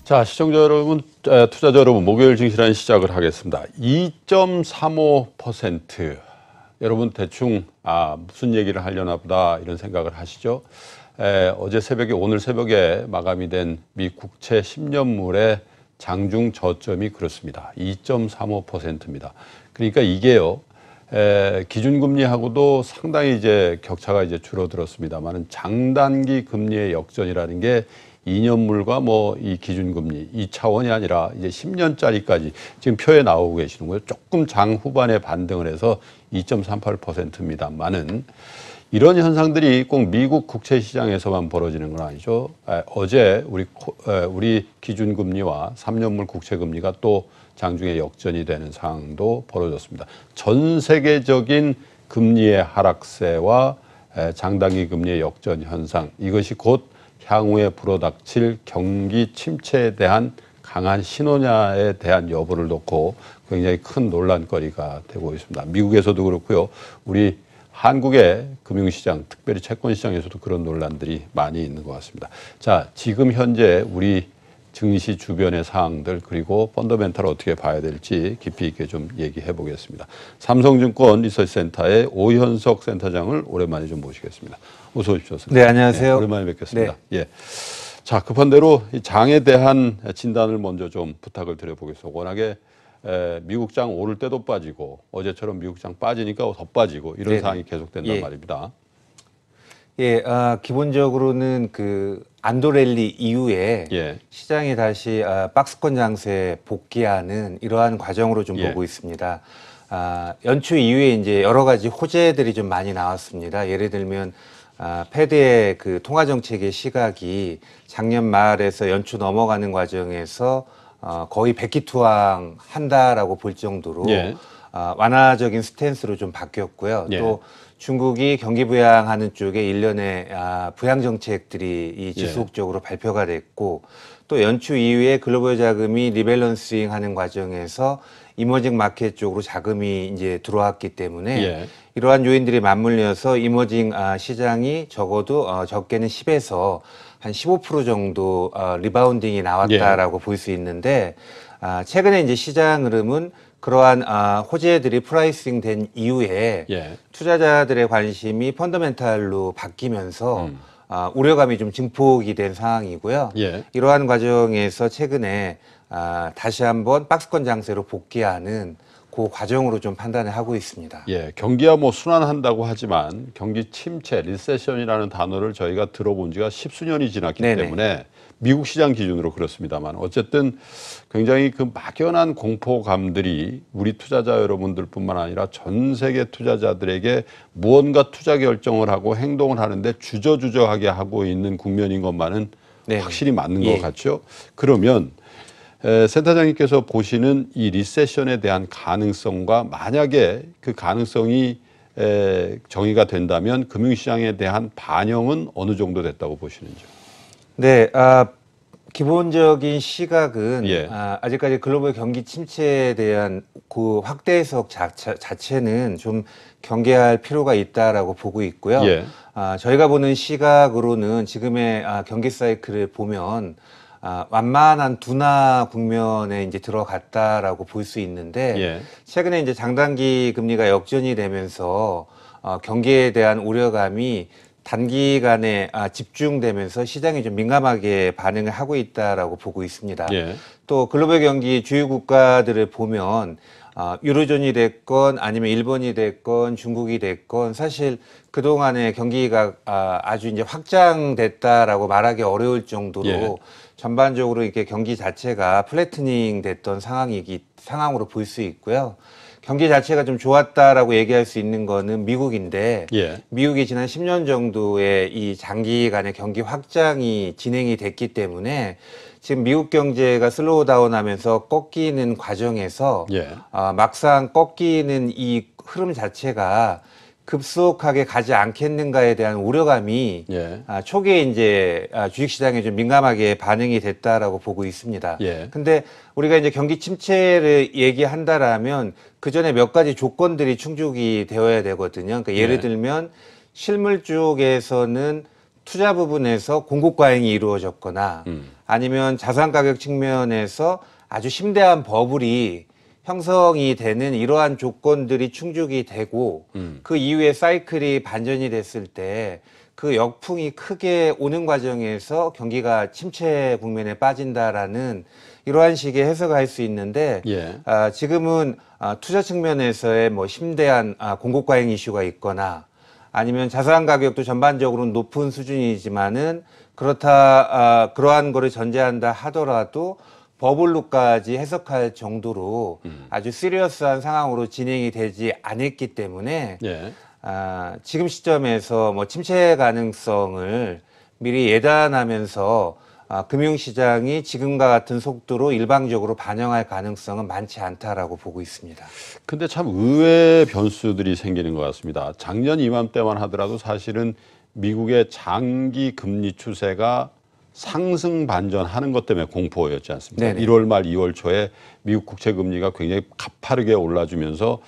자, 시청자 여러분, 투자자 여러분, 목요일 증시라는 시작을 하겠습니다. 2.35%. 여러분 대충 무슨 얘기를 하려나 보다 이런 생각을 하시죠. 어제 새벽에 오늘 새벽에 마감이 된 미 국채 10년물의 장중 저점이 그렇습니다. 2.35%입니다. 그러니까 이게요. 기준금리하고도 상당히 이제 격차가 이제 줄어들었습니다만은 장단기 금리의 역전이라는 게 2년물과 뭐 이 기준금리 이 차원이 아니라 이제 10년짜리까지 지금 표에 나오고 계시는 거예요. 조금 장 후반에 반등을 해서 2.38%입니다만은 이런 현상들이 꼭 미국 국채 시장에서만 벌어지는 건 아니죠. 어제 우리 기준금리와 3년물 국채금리가 또 장중에 역전이 되는 상황도 벌어졌습니다. 전 세계적인 금리의 하락세와 장단기 금리의 역전 현상, 이것이 곧 향후에 불어닥칠 경기 침체에 대한 강한 신호냐에 대한 여부를 놓고 굉장히 큰 논란거리가 되고 있습니다. 미국에서도 그렇고요. 우리 한국의 금융시장, 특별히 채권시장에서도 그런 논란들이 많이 있는 것 같습니다. 자, 지금 현재 우리 증시 주변의 사항들 그리고 펀더멘탈을 어떻게 봐야 될지 깊이 있게 좀 얘기해 보겠습니다. 삼성증권 리서치센터의 오현석 센터장을 오랜만에 좀 모시겠습니다. 어서 오십시오. 네, 안녕하세요. 네, 오랜만에 뵙겠습니다. 네. 예. 자, 급한 대로 이 장에 대한 진단을 먼저 좀 부탁을 드려보겠습니다. 워낙에 미국 장 오를 때도 빠지고 어제처럼 미국 장 빠지니까 더 빠지고 이런 상황이 계속된단 말입니다. 예, 기본적으로는 그 안도랠리 이후에 시장이 다시 박스권 장세에 복귀하는 이러한 과정으로 좀 보고 있습니다. 연초 이후에 이제 여러 가지 호재들이 좀 많이 나왔습니다. 예를 들면 패드의 그 통화 정책의 시각이 작년 말에서 연초 넘어가는 과정에서 거의 백기투항한다라고 볼 정도로 완화적인 스탠스로 좀 바뀌었고요. 또 중국이 경기 부양하는 쪽에 일련의 부양 정책들이 지속적으로 발표가 됐고, 또 연초 이후에 글로벌 자금이 리밸런싱 하는 과정에서 이머징 마켓 쪽으로 자금이 이제 들어왔기 때문에 이러한 요인들이 맞물려서 이머징 시장이 적어도 적게는 10에서 한 15% 정도 리바운딩이 나왔다라고 볼 수 있는데, 최근에 이제 시장 흐름은 그러한 호재들이 프라이싱 된 이후에 투자자들의 관심이 펀더멘탈로 바뀌면서 우려감이 좀 증폭이 된 상황이고요. 이러한 과정에서 최근에 다시 한번 박스권 장세로 복귀하는 그 과정으로 좀 판단을 하고 있습니다. 경기야 뭐 순환한다고 하지만 경기 침체, 리세션이라는 단어를 저희가 들어본 지가 십수년이 지났기 때문에 미국 시장 기준으로 그렇습니다만 어쨌든 굉장히 그 막연한 공포감들이 우리 투자자 여러분들뿐만 아니라 전 세계 투자자들에게 무언가 투자 결정을 하고 행동을 하는데 주저주저하게 하고 있는 국면인 것만은 확실히 맞는 것 같죠. 그러면 센터장님께서 보시는 이 리세션에 대한 가능성과 만약에 그 가능성이 정의가 된다면 금융시장에 대한 반영은 어느 정도 됐다고 보시는지요? 네, 기본적인 시각은 아직까지 글로벌 경기 침체에 대한 그 확대 해석 자체는 좀 경계할 필요가 있다라고 보고 있고요. 저희가 보는 시각으로는 지금의 경기 사이클을 보면 완만한 둔화 국면에 이제 들어갔다라고 볼 수 있는데 최근에 이제 장단기 금리가 역전이 되면서 경기에 대한 우려감이 단기간에 집중되면서 시장이 좀 민감하게 반응을 하고 있다라고 보고 있습니다. 또 글로벌 경기 주요 국가들을 보면 유로존이 됐건 아니면 일본이 됐건 중국이 됐건 사실 그동안의 경기가 아주 이제 확장됐다라고 말하기 어려울 정도로 전반적으로 이렇게 경기 자체가 플래트닝 됐던 상황으로 볼 수 있고요. 경기 자체가 좀 좋았다라고 얘기할 수 있는 거는 미국인데 미국이 지난 10년 정도의 이 장기간의 경기 확장이 진행이 됐기 때문에 지금 미국 경제가 슬로우 다운하면서 꺾이는 과정에서 막상 꺾이는 이 흐름 자체가 급속하게 가지 않겠는가에 대한 우려감이 초기에 이제 주식시장에 좀 민감하게 반응이 됐다라고 보고 있습니다. 근데 우리가 이제 경기 침체를 얘기한다라면 그 전에 몇 가지 조건들이 충족이 되어야 되거든요. 그러니까 예를 들면 실물 쪽에서는 투자 부분에서 공급 과잉이 이루어졌거나 아니면 자산 가격 측면에서 아주 심대한 버블이 형성이 되는 이러한 조건들이 충족이 되고 그 이후에 사이클이 반전이 됐을 때 그 역풍이 크게 오는 과정에서 경기가 침체 국면에 빠진다라는 이러한 식의 해석을 할 수 있는데 예. 지금은 투자 측면에서의 뭐 심대한 공급 과잉 이슈가 있거나 아니면 자산 가격도 전반적으로 높은 수준이지만은 그러한 거를 전제한다 하더라도 버블로까지 해석할 정도로 아주 시리어스한 상황으로 진행이 되지 않았기 때문에 예. 지금 시점에서 뭐 침체 가능성을 미리 예단하면서 금융시장이 지금과 같은 속도로 일방적으로 반영할 가능성은 많지 않다라고 보고 있습니다. 근데 참 의외의 변수들이 생기는 것 같습니다. 작년 이맘때만 하더라도 사실은 미국의 장기 금리 추세가 상승 반전하는 것 때문에 공포였지 않습니까? 네네. 1월 말 2월 초에 미국 국채 금리가 굉장히 가파르게 올라주면서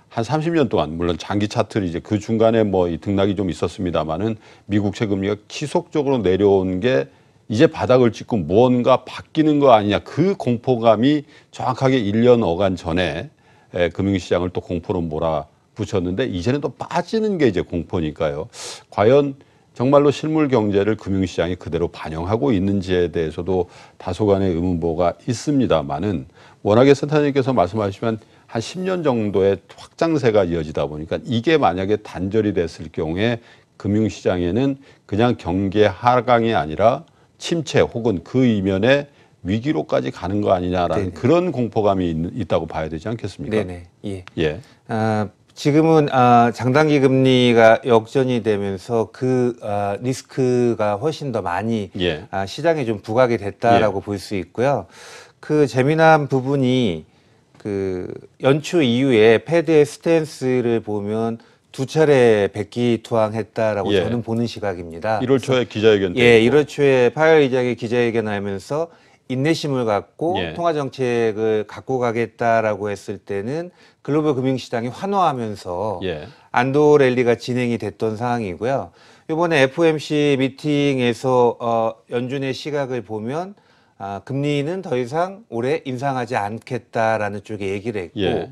한 30년 동안, 물론 장기 차트를 이제 그 중간에 뭐 이 등락이 좀 있었습니다만은 미국 국채 금리가 지속적으로 내려온 게 이제 바닥을 찍고 무언가 바뀌는 거 아니냐, 그 공포감이 정확하게 1년 어간 전에 금융시장을 또 공포로 몰아붙였는데 이제는 또 빠지는 게 이제 공포니까요. 과연 정말로 실물 경제를 금융시장이 그대로 반영하고 있는지에 대해서도 다소간의 의문보가 있습니다만은 워낙에 센터장님께서 말씀하시면 한 10년 정도의 확장세가 이어지다 보니까 이게 만약에 단절이 됐을 경우에 금융시장에는 그냥 경기 하강이 아니라 침체 혹은 그 이면에 위기로까지 가는 거 아니냐라는 네네. 그런 공포감이 있다고 봐야 되지 않겠습니까? 네네. 예. 예. 지금은 장단기 금리가 역전이 되면서 그 리스크가 훨씬 더 많이 예. 시장에 좀 부각이 됐다라고 볼 수 있고요. 그 재미난 부분이 그 연초 이후에 패드의 스탠스를 보면 두 차례 백기투항했다라고 예. 저는 보는 시각입니다. 1월 초에 기자회견 때. 예, 1월 초에 파월 의장이 기자회견하면서 인내심을 갖고 예. 통화 정책을 갖고 가겠다라고 했을 때는 글로벌 금융시장이 환호하면서 예. 안도 랠리가 진행이 됐던 상황이고요. 이번에 FOMC 미팅에서 연준의 시각을 보면 금리는 더 이상 올해 인상하지 않겠다라는 쪽에 얘기를 했고 예.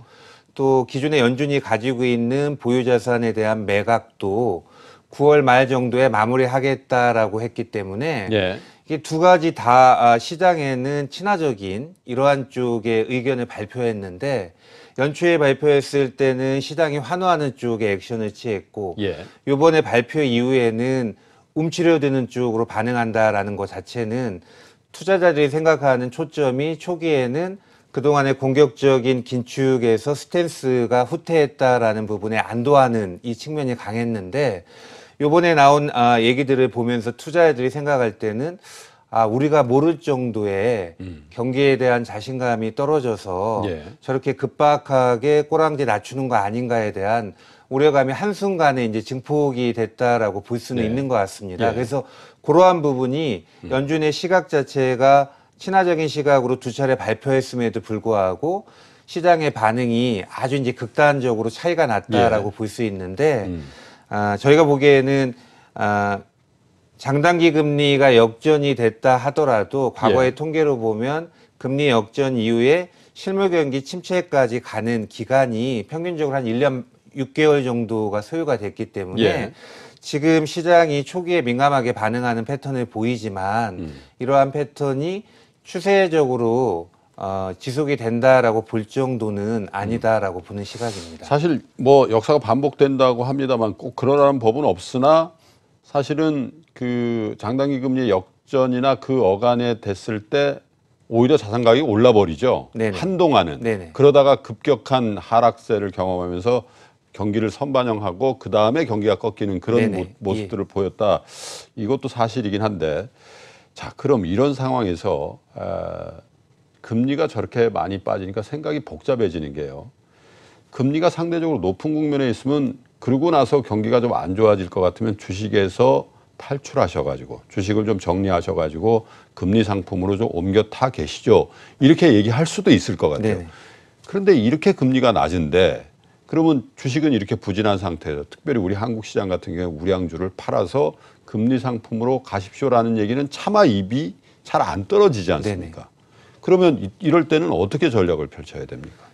또 기존에 연준이 가지고 있는 보유자산에 대한 매각도 9월 말 정도에 마무리하겠다라고 했기 때문에 예. 이게 두 가지 다 시장에는 친화적인 이러한 쪽의 의견을 발표했는데 연초에 발표했을 때는 시장이 환호하는 쪽에 액션을 취했고 예. 이번에 발표 이후에는 움츠려드는 쪽으로 반응한다라는 것 자체는 투자자들이 생각하는 초점이 초기에는 그동안의 공격적인 긴축에서 스탠스가 후퇴했다라는 부분에 안도하는 이 측면이 강했는데 요번에 나온 얘기들을 보면서 투자자들이 생각할 때는 우리가 모를 정도의 경기에 대한 자신감이 떨어져서 예. 저렇게 급박하게 꼬랑지 낮추는 거 아닌가에 대한 우려감이 한순간에 이제 증폭이 됐다라고 볼 수는 네. 있는 것 같습니다. 예. 그래서 그러한 부분이 연준의 시각 자체가 친화적인 시각으로 두 차례 발표했음에도 불구하고 시장의 반응이 아주 이제 극단적으로 차이가 났다라고 볼 수 있는데 저희가 보기에는 장단기 금리가 역전이 됐다 하더라도 과거의 통계로 보면 금리 역전 이후에 실물 경기 침체까지 가는 기간이 평균적으로 한 1년 6개월 정도가 소요가 됐기 때문에 예. 지금 시장이 초기에 민감하게 반응하는 패턴을 보이지만 이러한 패턴이 추세적으로 지속이 된다라고 볼 정도는 아니다라고 보는 시각입니다. 사실 뭐 역사가 반복된다고 합니다만 꼭 그러라는 법은 없으나 사실은 그 장단기 금리 역전이나 그 어간에 됐을 때 오히려 자산 가격이 올라버리죠. 네네. 한동안은. 네네. 그러다가 급격한 하락세를 경험하면서 경기를 선반영하고 그 다음에 경기가 꺾이는 그런 네네. 모습들을 보였다. 이것도 사실이긴 한데 자, 그럼 이런 상황에서 금리가 저렇게 많이 빠지니까 생각이 복잡해지는 게요. 금리가 상대적으로 높은 국면에 있으면 그러고 나서 경기가 좀 안 좋아질 것 같으면 주식에서 탈출하셔가지고 주식을 좀 정리하셔가지고 금리 상품으로 좀 옮겨 타 계시죠. 이렇게 얘기할 수도 있을 것 같아요. 네네. 그런데 이렇게 금리가 낮은데 그러면 주식은 이렇게 부진한 상태에서 특별히 우리 한국 시장 같은 경우에 우량주를 팔아서 금리 상품으로 가십시오라는 얘기는 차마 입이 잘 안 떨어지지 않습니까? 그러면 이럴 때는 어떻게 전략을 펼쳐야 됩니까?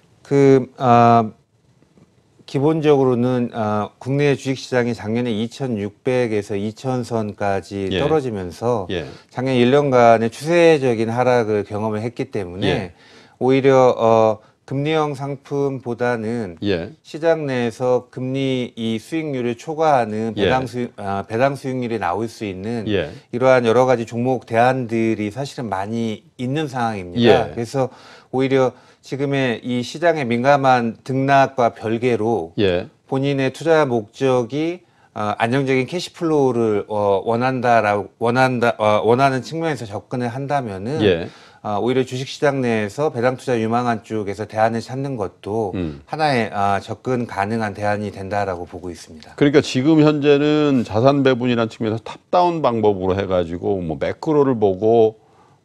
기본적으로는 국내 주식시장이 작년에 2,600에서 2,000선까지 예. 떨어지면서 예. 작년 1년간의 추세적인 하락을 경험을 했기 때문에 예. 오히려 금리형 상품보다는 예. 시장 내에서 금리 이 수익률을 초과하는 예. 배당 수익률이 나올 수 있는 예. 이러한 여러 가지 종목 대안들이 사실은 많이 있는 상황입니다. 예. 그래서 오히려 지금의 이 시장에 민감한 등락과 별개로 예. 본인의 투자 목적이 안정적인 캐시플로우를 원하는 측면에서 접근을 한다면은 예. 오히려 주식시장 내에서 배당 투자 유망한 쪽에서 대안을 찾는 것도 하나의 접근 가능한 대안이 된다라고 보고 있습니다. 그러니까 지금 현재는 자산 배분이라는 측면에서 탑다운 방법으로 해가지고 뭐 매크로를 보고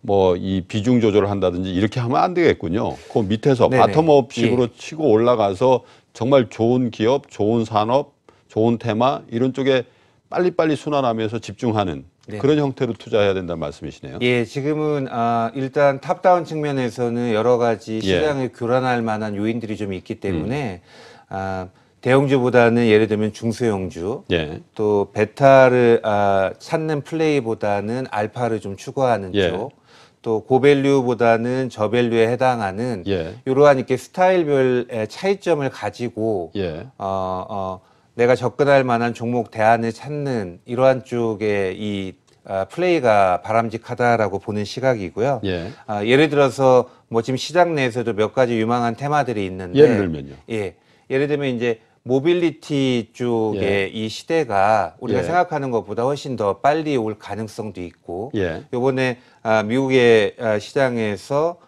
뭐 이 비중 조절을 한다든지 이렇게 하면 안 되겠군요. 그 밑에서 네네. 바텀업식으로 예. 치고 올라가서 정말 좋은 기업, 좋은 산업, 좋은 테마 이런 쪽에 빨리빨리 순환하면서 집중하는 네. 그런 형태로 투자해야 된다는 말씀이시네요. 예, 지금은 일단 탑다운 측면에서는 여러 가지 시장을 교란할 만한 요인들이 좀 있기 때문에 대형주보다는 예를 들면 중소형주, 예. 또 베타를 찾는 플레이보다는 알파를 좀 추구하는 예. 쪽, 또 고밸류보다는 저밸류에 해당하는 예. 이러한 이렇게 스타일별의 차이점을 가지고 예. 내가 접근할 만한 종목 대안을 찾는 이러한 쪽의 이 플레이가 바람직하다라고 보는 시각이고요. 예. 예를 들어서 뭐 지금 시장 내에서도 몇 가지 유망한 테마들이 있는데 예를 들면요. 예. 예를 들면 이제 모빌리티 쪽의 예. 이 시대가 우리가 예. 생각하는 것보다 훨씬 더 빨리 올 가능성도 있고 예. 요번에 미국의 시장에서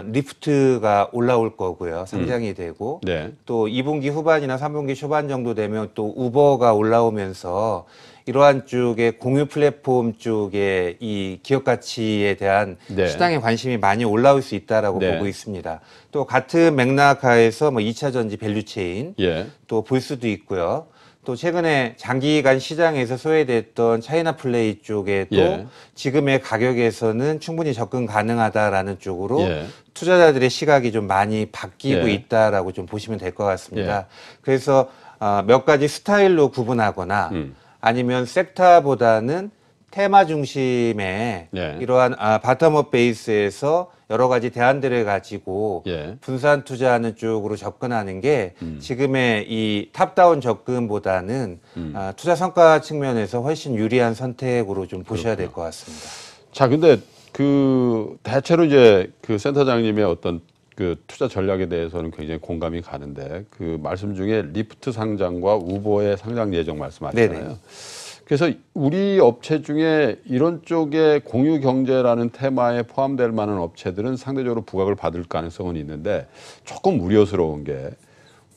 리프트가 올라올 거고요. 상장이 되고 네. 또 2분기 후반이나 3분기 초반 정도 되면 또 우버가 올라오면서 이러한 쪽의 공유 플랫폼 쪽의 이 기업 가치에 대한 네. 시장의 관심이 많이 올라올 수 있다라고 네. 보고 있습니다. 또 같은 맥락 하에서 뭐 2차 전지 밸류체인 예. 또 볼 수도 있고요. 또 최근에 장기간 시장에서 소외됐던 차이나 플레이 쪽에 또 예. 지금의 가격에서는 충분히 접근 가능하다라는 쪽으로 예. 투자자들의 시각이 좀 많이 바뀌고 예. 있다라고 좀 보시면 될 것 같습니다. 그래서 몇 가지 스타일로 구분하거나 아니면 섹터보다는 테마 중심의 네. 이러한 바텀업 베이스에서 여러 가지 대안들을 가지고 예. 분산 투자하는 쪽으로 접근하는 게 지금의 이 탑다운 접근보다는 투자 성과 측면에서 훨씬 유리한 선택으로 좀 보셔야 될 것 같습니다. 자, 근데 대체로 이제 센터장님의 어떤 투자 전략에 대해서는 굉장히 공감이 가는데 말씀 중에 리프트 상장과 우버의 상장 예정 말씀하셨잖아요. 네네. 그래서 우리 업체 중에 이런 쪽에 공유 경제라는 테마에 포함될 만한 업체들은 상대적으로 부각을 받을 가능성은 있는데 조금 우려스러운 게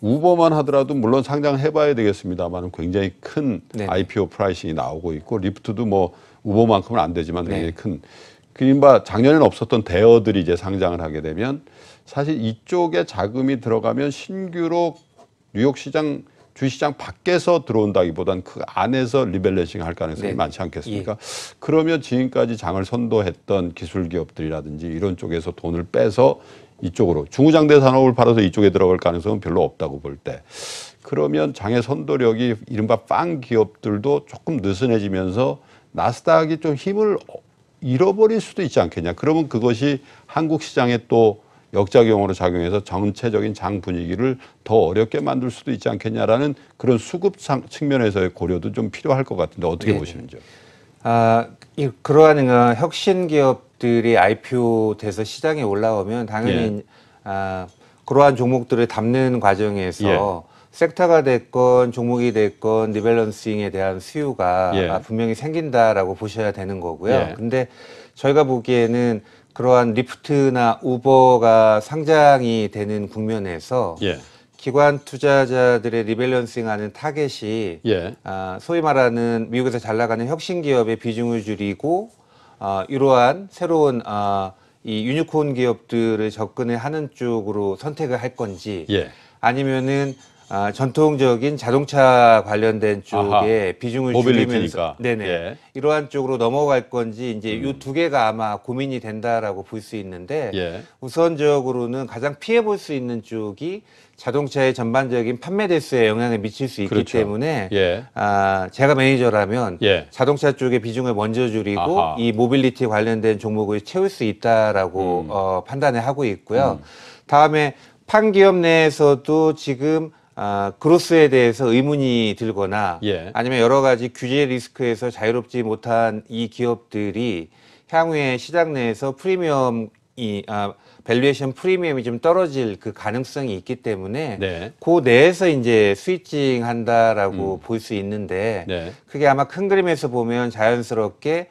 우버만 하더라도 물론 상장해봐야 되겠습니다만 굉장히 큰 네네. IPO 프라이싱이 나오고 있고 리프트도 뭐 우버만큼은 안 되지만 굉장히 네. 큰 그러니까 작년에는 없었던 대어들이 이제 상장을 하게 되면 사실 이쪽에 자금이 들어가면 신규로 뉴욕 시장 주시장 밖에서 들어온다기보단 그 안에서 리밸런싱 할 가능성이 네. 많지 않겠습니까? 예. 그러면 지금까지 장을 선도했던 기술 기업들이라든지 이런 쪽에서 돈을 빼서 이쪽으로 중후장대 산업을 팔아서 이쪽에 들어갈 가능성은 별로 없다고 볼 때 그러면 장의 선도력이 이른바 빵 기업들도 조금 느슨해지면서 나스닥이 좀 힘을 잃어버릴 수도 있지 않겠냐. 그러면 그것이 한국 시장에 또 역작용으로 작용해서 전체적인 장 분위기를 더 어렵게 만들 수도 있지 않겠냐라는 그런 수급 측면에서의 고려도 좀 필요할 것 같은데 어떻게 네네. 보시는지요? 그러한 혁신 기업들이 IPO 돼서 시장에 올라오면 당연히 그러한 종목들을 담는 과정에서 섹터가 됐건 종목이 됐건 리밸런싱에 대한 수요가 분명히 생긴다라고 보셔야 되는 거고요. 근데 저희가 보기에는 그러한 리프트나 우버가 상장이 되는 국면에서 기관 투자자들의 리밸런싱하는 타겟이 소위 말하는 미국에서 잘 나가는 혁신 기업의 비중을 줄이고 이러한 새로운 이 유니콘 기업들을 접근을 하는 쪽으로 선택을 할 건지 아니면은 전통적인 자동차 관련된 쪽에 아하. 비중을 모빌리티니까. 줄이면서 네네 예. 이러한 쪽으로 넘어갈 건지 이제 이 두 개가 아마 고민이 된다라고 볼 수 있는데 예. 우선적으로는 가장 피해 볼 수 있는 쪽이 자동차의 전반적인 판매 대수에 영향을 미칠 수 있기 그렇죠. 때문에 예. 제가 매니저라면 예. 자동차 쪽의 비중을 먼저 줄이고 아하. 이 모빌리티 관련된 종목을 채울 수 있다라고 판단을 하고 있고요. 다음에 판 기업 내에서도 지금 그로스에 대해서 의문이 들거나 예. 아니면 여러 가지 규제 리스크에서 자유롭지 못한 이 기업들이 향후에 시장 내에서 밸류에이션 프리미엄이 좀 떨어질 그 가능성이 있기 때문에 네. 그 내에서 이제 스위칭 한다라고 볼 수 있는데 네. 그게 아마 큰 그림에서 보면 자연스럽게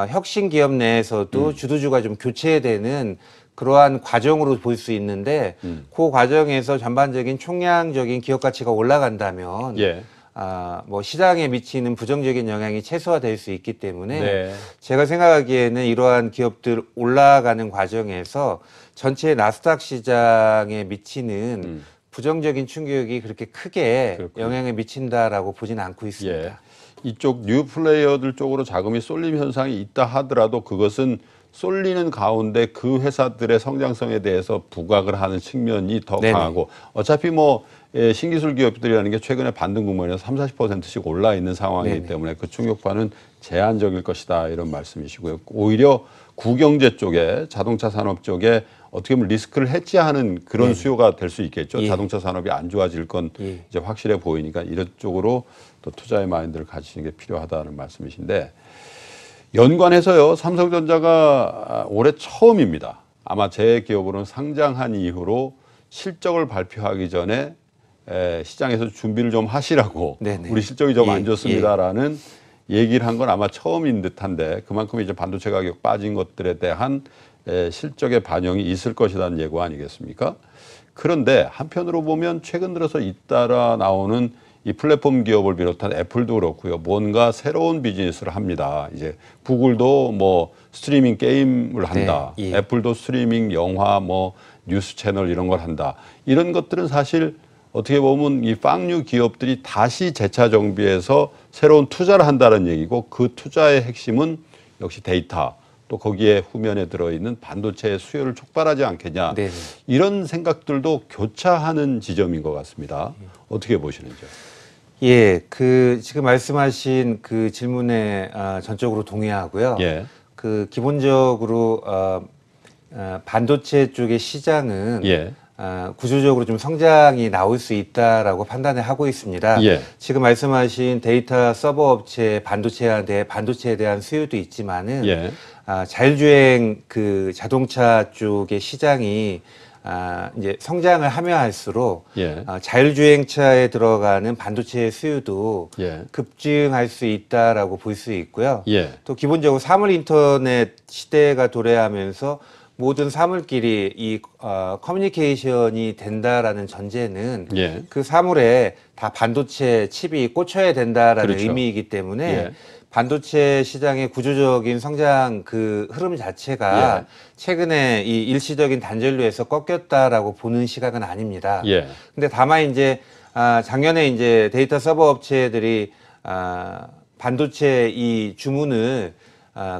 혁신 기업 내에서도 주도주가 좀 교체되는 그러한 과정으로 볼 수 있는데 그 과정에서 전반적인 총량적인 기업 가치가 올라간다면 예. 뭐 시장에 미치는 부정적인 영향이 최소화될 수 있기 때문에 네. 제가 생각하기에는 이러한 기업들 올라가는 과정에서 전체 나스닥 시장에 미치는 부정적인 충격이 그렇게 크게 그렇군요. 영향을 미친다라고 보지는 않고 있습니다. 예. 이쪽 뉴 플레이어들 쪽으로 자금이 쏠림 현상이 있다 하더라도 그것은 쏠리는 가운데 그 회사들의 성장성에 대해서 부각을 하는 측면이 더 네네. 강하고 어차피 뭐 신기술 기업들이라는 게 최근에 반등 국면에서 30~40%씩 올라 있는 상황이기 네네. 때문에 그 충격파는 제한적일 것이다 이런 말씀이시고요. 오히려 구경제 쪽에 자동차 산업 쪽에 어떻게 보면 리스크를 해지하는 그런 네네. 수요가 될 수 있겠죠. 예. 자동차 산업이 안 좋아질 건 예. 이제 확실해 보이니까 이런 쪽으로 또 투자의 마인드를 가지시는 게 필요하다는 말씀이신데 연관해서요. 삼성전자가 올해 처음입니다. 아마 제 기억으로는 상장한 이후로 실적을 발표하기 전에 시장에서 준비를 좀 하시라고 네네. 우리 실적이 좀 예, 안 좋습니다라는 얘기를 한 건 아마 처음인 듯한데 그만큼 이제 반도체 가격 빠진 것들에 대한 실적의 반영이 있을 것이라는 예고 아니겠습니까? 그런데 한편으로 보면 최근 들어서 잇따라 나오는 이 플랫폼 기업을 비롯한 애플도 그렇고요. 뭔가 새로운 비즈니스를 합니다. 이제 구글도 뭐 스트리밍 게임을 한다. 네, 예. 애플도 스트리밍 영화 뭐 뉴스 채널 이런 걸 한다. 이런 것들은 사실 어떻게 보면 이 빵류 기업들이 다시 재차 정비해서 새로운 투자를 한다는 얘기고 그 투자의 핵심은 역시 데이터 또 거기에 후면에 들어있는 반도체의 수요를 촉발하지 않겠냐. 네네. 이런 생각들도 교차하는 지점인 것 같습니다. 어떻게 보시는지요? 예, 그 지금 말씀하신 그 질문에 전적으로 동의하고요. 예. 그 기본적으로 반도체 쪽의 시장은 예. 구조적으로 좀 성장이 나올 수 있다라고 판단을 하고 있습니다. 예. 지금 말씀하신 데이터 서버 업체 반도체에 대한 수요도 있지만은 예. 자율주행 그 자동차 쪽의 시장이 이제 성장을 하면 할수록 예. 자율주행차에 들어가는 반도체의 수요도 예. 급증할 수 있다라고 볼 수 있고요. 예. 또 기본적으로 사물 인터넷 시대가 도래하면서 모든 사물끼리 이 커뮤니케이션이 된다라는 전제는 예. 그 사물에 다 반도체 칩이 꽂혀야 된다라는 그렇죠. 의미이기 때문에 예. 반도체 시장의 구조적인 성장 그 흐름 자체가 예. 최근에 이 일시적인 단절로에서 꺾였다라고 보는 시각은 아닙니다. 예. 근데 다만 이제 작년에 이제 데이터 서버 업체들이 반도체 이 주문을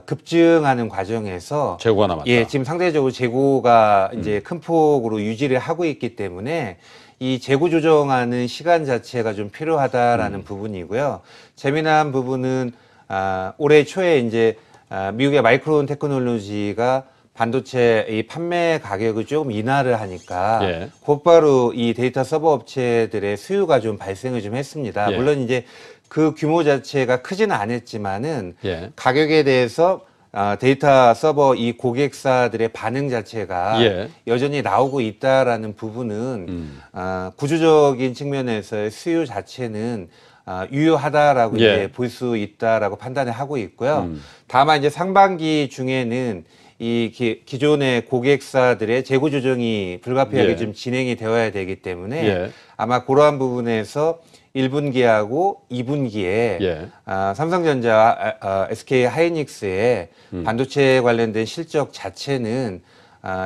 급증하는 과정에서 재고가 남았다. 예, 지금 상대적으로 재고가 이제 큰 폭으로 유지를 하고 있기 때문에 이 재고 조정하는 시간 자체가 좀 필요하다라는 부분이고요. 재미난 부분은 올해 초에 이제 미국의 마이크론 테크놀로지가 반도체 이 판매 가격을 조금 인하를 하니까 예. 곧바로 이 데이터 서버 업체들의 수요가 좀 발생을 좀 했습니다. 예. 물론 이제 그 규모 자체가 크지는 않았지만은 예. 가격에 대해서 데이터 서버 이 고객사들의 반응 자체가 예. 여전히 나오고 있다라는 부분은 구조적인 측면에서의 수요 자체는 유효하다라고 예. 이제 볼 수 있다라고 판단을 하고 있고요. 다만 이제 상반기 중에는 이 기존의 고객사들의 재고 조정이 불가피하게 예. 좀 진행이 되어야 되기 때문에 예. 아마 그러한 부분에서 1분기하고 2분기에 예. 삼성전자, SK 하이닉스의 반도체 관련된 실적 자체는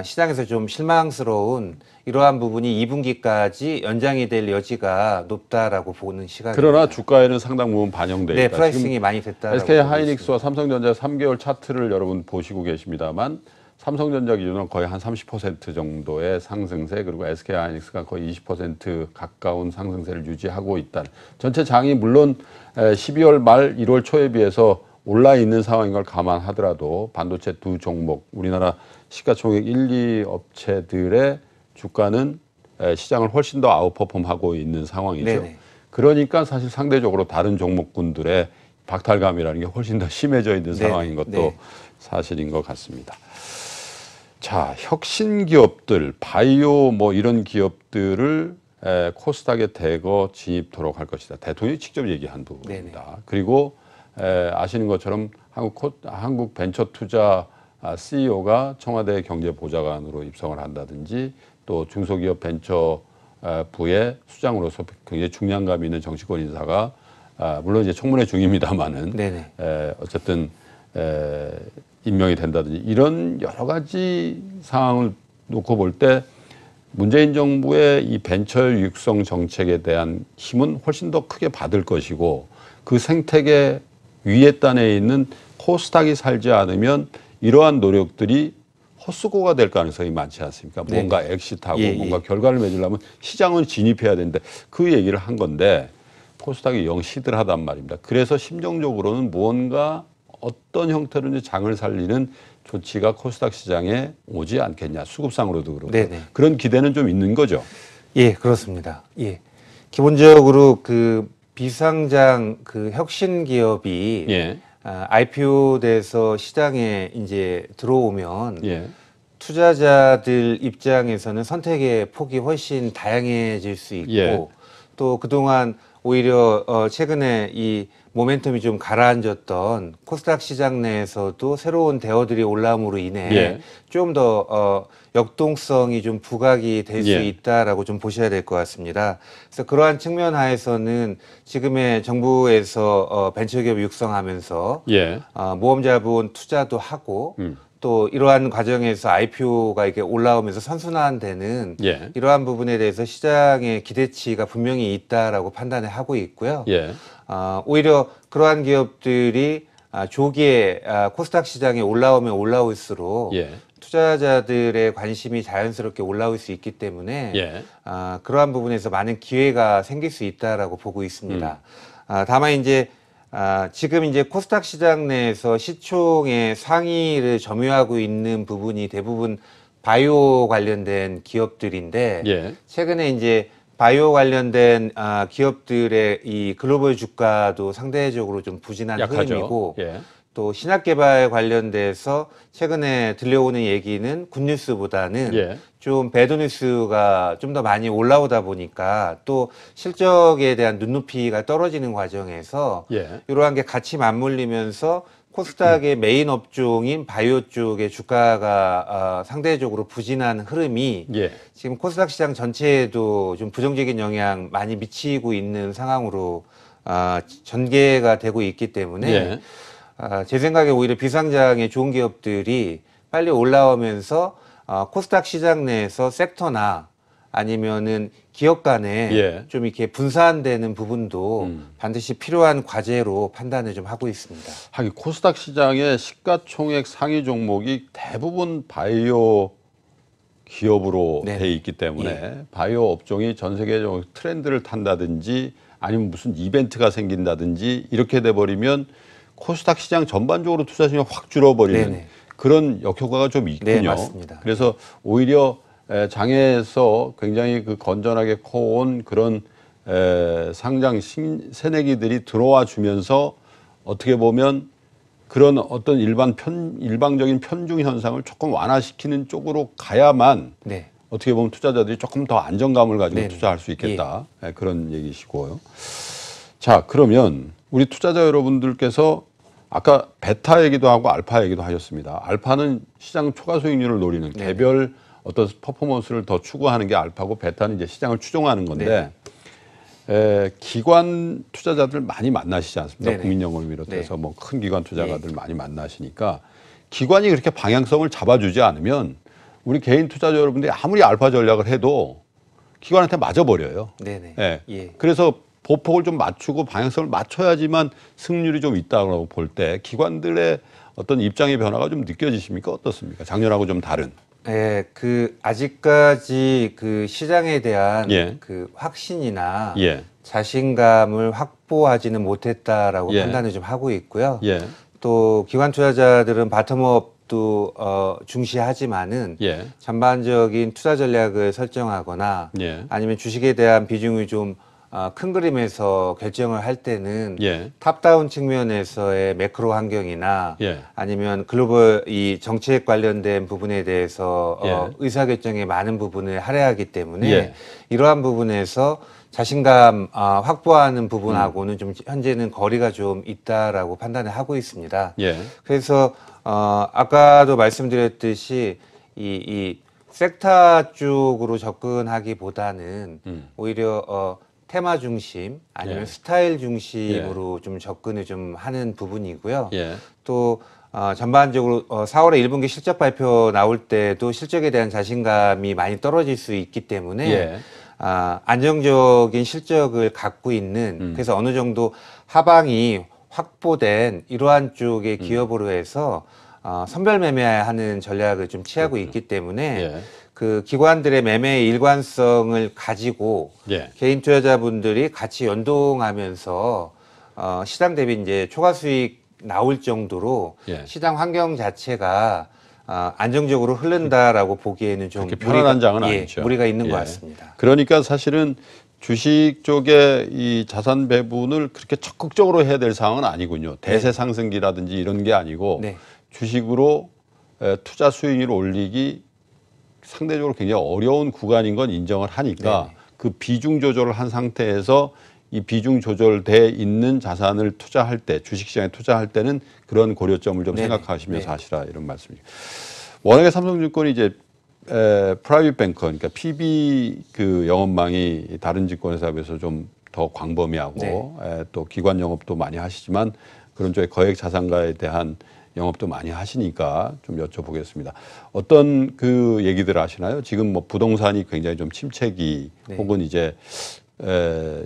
시장에서 좀 실망스러운 이러한 부분이 2분기까지 연장이 될 여지가 높다라고 보는 시각입니다. 그러나 주가에는 상당 부분 반영돼 있다. 네, 프라이싱이 많이 됐다. SK 하이닉스와 삼성전자 3개월 차트를 여러분 보시고 계십니다만 삼성전자 기준은 거의 한 30% 정도의 상승세, 그리고 SK 하이닉스가 거의 20% 가까운 상승세를 유지하고 있다. 전체 장이 물론 12월 말 1월 초에 비해서 올라 있는 상황인 걸 감안하더라도 반도체 두 종목, 우리나라 시가총액 1, 2 업체들의 주가는 시장을 훨씬 더 아웃퍼폼하고 있는 상황이죠. 네네. 그러니까 사실 상대적으로 다른 종목군들의 박탈감이라는 게 훨씬 더 심해져 있는 상황인 것도 네. 사실인 것 같습니다. 자, 혁신 기업들, 바이오 뭐 이런 기업들을 코스닥에 대거 진입토록 할 것이다. 대통령이 직접 얘기한 부분입니다. 네네. 그리고 아시는 것처럼 한국 벤처투자 CEO가 청와대 경제보좌관으로 입성을 한다든지 또 중소기업 벤처 부의 수장으로서 굉장히 중량감 있는 정치권 인사가 물론 이제 청문회 중입니다만은 어쨌든 임명이 된다든지 이런 여러 가지 상황을 놓고 볼 때 문재인 정부의 이 벤처 육성 정책에 대한 힘은 훨씬 더 크게 받을 것이고 그 생태계 위에 단에 있는 코스닥이 살지 않으면 이러한 노력들이 헛수고가 될 가능성이 많지 않습니까? 뭔가 엑시트하고 뭔가 결과를 맺으려면 시장은 진입해야 되는데 그 얘기를 한 건데 코스닥이 영 시들하단 말입니다. 그래서 심정적으로는 무언가 어떤 형태로든 장을 살리는 조치가 코스닥 시장에 오지 않겠냐. 수급상으로도 그렇고. 그런 기대는 좀 있는 거죠. 예, 그렇습니다. 예. 기본적으로 그 비상장 그 혁신 기업이 IPO 돼서 시장에 이제 들어오면 투자자들 입장에서는 선택의 폭이 훨씬 다양해질 수 있고 또 그동안 오히려 최근에 이 모멘텀이 좀 가라앉았던 코스닥 시장 내에서도 새로운 대어들이 올라옴으로 인해 좀 더 역동성이 좀 부각이 될 수 있다라고 좀 보셔야 될 것 같습니다. 그래서 그러한 측면 하에서는 지금의 정부에서 벤처기업 육성하면서 모험자본 투자도 하고 또 이러한 과정에서 IPO가 이렇게 올라오면서 선순환되는 이러한 부분에 대해서 시장의 기대치가 분명히 있다라고 판단을 하고 있고요. 오히려 그러한 기업들이 조기에 코스닥 시장에 올라오면 올라올수록 투자자들의 관심이 자연스럽게 올라올 수 있기 때문에 그러한 부분에서 많은 기회가 생길 수 있다라고 보고 있습니다. 다만 이제 지금 이제 코스닥 시장 내에서 시총의 상위를 점유하고 있는 부분이 대부분 바이오 관련된 기업들인데 최근에 이제 바이오 관련된 기업들의 이 글로벌 주가도 상대적으로 좀 부진한 흐름이고 또 신약개발 관련돼서 최근에 들려오는 얘기는 굿뉴스보다는 좀 배드뉴스가 좀 더 많이 올라오다 보니까 또 실적에 대한 눈높이가 떨어지는 과정에서 이러한 게 같이 맞물리면서 코스닥의 메인 업종인 바이오 쪽의 주가가 상대적으로 부진한 흐름이 지금 코스닥 시장 전체에도 좀 부정적인 영향 많이 미치고 있는 상황으로 전개가 되고 있기 때문에 제 생각에 오히려 비상장의 좋은 기업들이 빨리 올라오면서 코스닥 시장 내에서 섹터나 아니면은 기업 간에 좀 이렇게 분산되는 부분도 반드시 필요한 과제로 판단을 좀 하고 있습니다. 하긴 코스닥 시장의 시가총액 상위 종목이 대부분 바이오 기업으로 돼 있기 때문에 바이오 업종이 전 세계적으로 트렌드를 탄다든지 아니면 무슨 이벤트가 생긴다든지 이렇게 돼버리면 코스닥 시장 전반적으로 투자심이 확 줄어버리는 그런 역효과가 좀 있군요. 맞습니다. 그래서 오히려 장에서 굉장히 그 건전하게 커온 그런 상장 새내기들이 들어와 주면서 어떻게 보면 그런 어떤 일방적인 편중 현상을 조금 완화시키는 쪽으로 가야만 어떻게 보면 투자자들이 조금 더 안정감을 가지고 투자할 수 있겠다. 그런 얘기시고요. 자, 그러면 우리 투자자 여러분들께서 아까 베타 얘기도 하고 알파 얘기도 하셨습니다. 알파는 시장 초과 수익률을 노리는 개별 어떤 퍼포먼스를 더 추구하는 게 알파고 베타는 이제 시장을 추종하는 건데 기관 투자자들 많이 만나시지 않습니까? 국민연금을 비롯해서 뭐 큰 기관 투자가들 많이 만나시니까 기관이 그렇게 방향성을 잡아주지 않으면 우리 개인 투자자 여러분들이 아무리 알파 전략을 해도 기관한테 맞아버려요. 네네. 예. 예. 그래서 보폭을 좀 맞추고 방향성을 맞춰야지만 승률이 좀 있다고 볼 때 기관들의 어떤 입장의 변화가 좀 느껴지십니까? 어떻습니까? 작년하고 좀 다른. 예, 아직까지 그 시장에 대한 예. 그 확신이나 예. 자신감을 확보하지는 못했다라고 예. 판단을 좀 하고 있고요. 예. 또 기관 투자자들은 바텀업도 중시하지만은 예. 전반적인 투자 전략을 설정하거나 예. 아니면 주식에 대한 비중을 좀 큰 그림에서 결정을 할 때는 예. 탑다운 측면에서의 매크로 환경이나 예. 아니면 글로벌 이 정책 관련된 부분에 대해서 예. 의사결정에 많은 부분을 할애하기 때문에 예. 이러한 부분에서 자신감 확보하는 부분하고는 좀 현재는 거리가 좀 있다라고 판단을 하고 있습니다. 예. 그래서 아까도 말씀드렸듯이 이 섹터 쪽으로 접근하기보다는 오히려 테마 중심 아니면 예. 스타일 중심으로 좀 접근을 좀 하는 부분이고요. 예. 또 전반적으로 4월에 1분기 실적 발표 나올 때도 실적에 대한 자신감이 많이 떨어질 수 있기 때문에 예. 안정적인 실적을 갖고 있는 그래서 어느 정도 하방이 확보된 이러한 쪽의 기업으로 해서 선별 매매하는 전략을 좀 취하고 있기 때문에 예. 그 기관들의 매매의 일관성을 가지고 예. 개인 투자자분들이 같이 연동하면서 시장 대비 이제 초과 수익 나올 정도로 예. 시장 환경 자체가 안정적으로 흐른다라고 보기에는 좀 그렇게 편안한 장은 예, 아니죠. 무리가 있는 예. 것 같습니다. 그러니까 사실은 주식 쪽에 이 자산 배분을 그렇게 적극적으로 해야 될 상황은 아니군요. 대세 상승기라든지 이런 게 아니고 네. 주식으로 투자 수익률을 올리기 상대적으로 굉장히 어려운 구간인 건 인정을 하니까 네네. 그 비중 조절을 한 상태에서 이 비중 조절돼 있는 자산을 투자할 때 주식시장에 투자할 때는 그런 고려점을 좀 네네. 생각하시면서 네. 하시라 이런 말씀이죠. 워낙에 삼성증권이 이제 프라이빗 뱅커 그러니까 PB 그 영업망이 다른 증권회사에 비해서 좀 더 광범위하고 네. 또 기관 영업도 많이 하시지만 그런 쪽에 거액 자산가에 대한 영업도 많이 하시니까 좀 여쭤보겠습니다. 어떤 그 얘기들 하시나요? 지금 뭐 부동산이 굉장히 좀 침체기 네. 혹은 이제